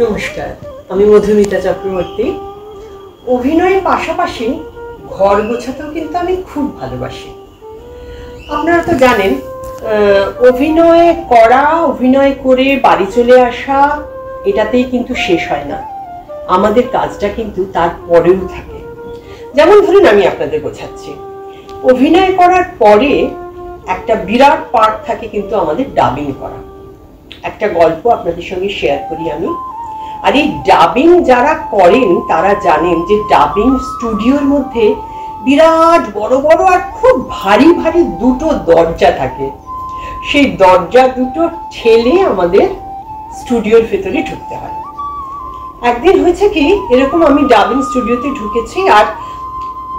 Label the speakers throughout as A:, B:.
A: নমস্কার, আমি মধুমিতা চক্রবর্তী। অভিনয়ের পাশাপাশি ঘর গোছাতেও কিন্তু আমি খুব ভালোবাসি। আপনারা তো জানেন, অভিনয় করে বাড়ি চলে আসা এটাতেই কিন্তু শেষ হয় না, আমাদের কাজটা কিন্তু তারপরেও থাকে। যেমন ধরুন, আমি আপনাদের বোঝাচ্ছি, অভিনয় করার পরে একটা বিরাট পার্ট থাকে কিন্তু আমাদের ডাবিং করা। একটা গল্প আপনাদের সঙ্গে শেয়ার করি আমি। আর এই ডাবিং যারা করেন তারা জানেন যে ডাবিং স্টুডিওর মধ্যে বিরাট বড় বড় আর খুব ভারী ভারী দুটো দরজা থাকে। সেই দরজা দুটো ঠেলে আমাদের স্টুডিওর ভেতরে ঢুকতে হয়। একদিন হয়েছে কি, এরকম আমি ডাবিং স্টুডিওতে ঢুকেছি, আর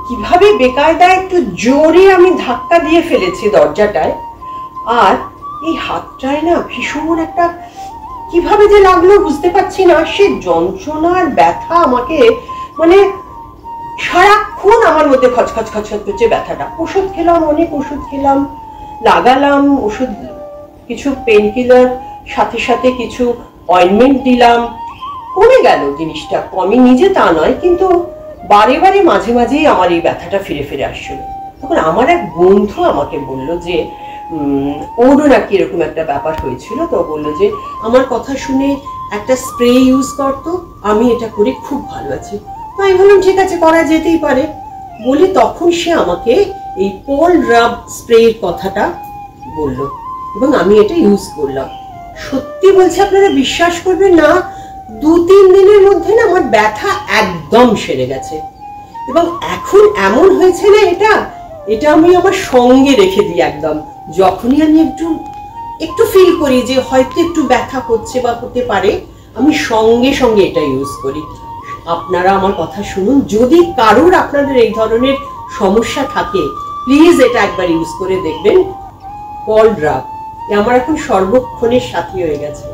A: কিভাবে বেকায়দা একটু জোরে আমি ধাক্কা দিয়ে ফেলেছি দরজাটায়, আর এই হাতটায় না ভীষণ একটা কিভাবে যে লাগলো বুঝতে পারছি না। সে যন্ত্রণার ব্যথা আমাকে মানে সারাক্ষণ আমার মধ্যে খচখচ খচখচ করছে ব্যথাটা। ওষুধ খেলাম, অনেক ওষুধ খেলাম, লাগালাম ওষুধ, কিছু পেন কিলার, সাথে সাথে কিছু অয়েন্টমেন্ট দিলাম, কমে গেল জিনিসটা। কমে নিজে তা নয়, কিন্তু বারে বারে মাঝে মাঝেই আমার এই ব্যথাটা ফিরে ফিরে আসছিল। তখন আমার এক বন্ধু আমাকে বলল যে ওরও নাকি এরকম একটা ব্যাপার হয়েছিল। তো বললো যে আমার কথা শুনে একটা স্প্রে ইউজ করতো, আমি এটা করে খুব ভালো আছি। তো আমি বললাম ঠিক আছে, করা যেতেই পারে বলে তখন সে আমাকে এই পল রাব স্প্রের কথাটা বলল এবং আমি এটা ইউজ করলাম। সত্যি বলছি, আপনারা বিশ্বাস করবেন না, 2-3 দিনের মধ্যে না আমার ব্যথা একদম সেরে গেছে। এবং এখন এমন হয়েছে না, এটা আমি আমার সঙ্গে রেখে দিই একদম। যখনই আমি একটু ফিল করি যে হয়তো একটু ব্যথা হচ্ছে বা হতে পারে, আমি সঙ্গে সঙ্গে এটা ইউজ করি। আপনারা আমার কথা শুনুন, যদি কারোর আপনাদের এই ধরনের সমস্যা থাকে, প্লিজ এটা একবার ইউজ করে দেখবেন। পল রাব আমার এখন সর্বক্ষণের সাথী হয়ে গেছে।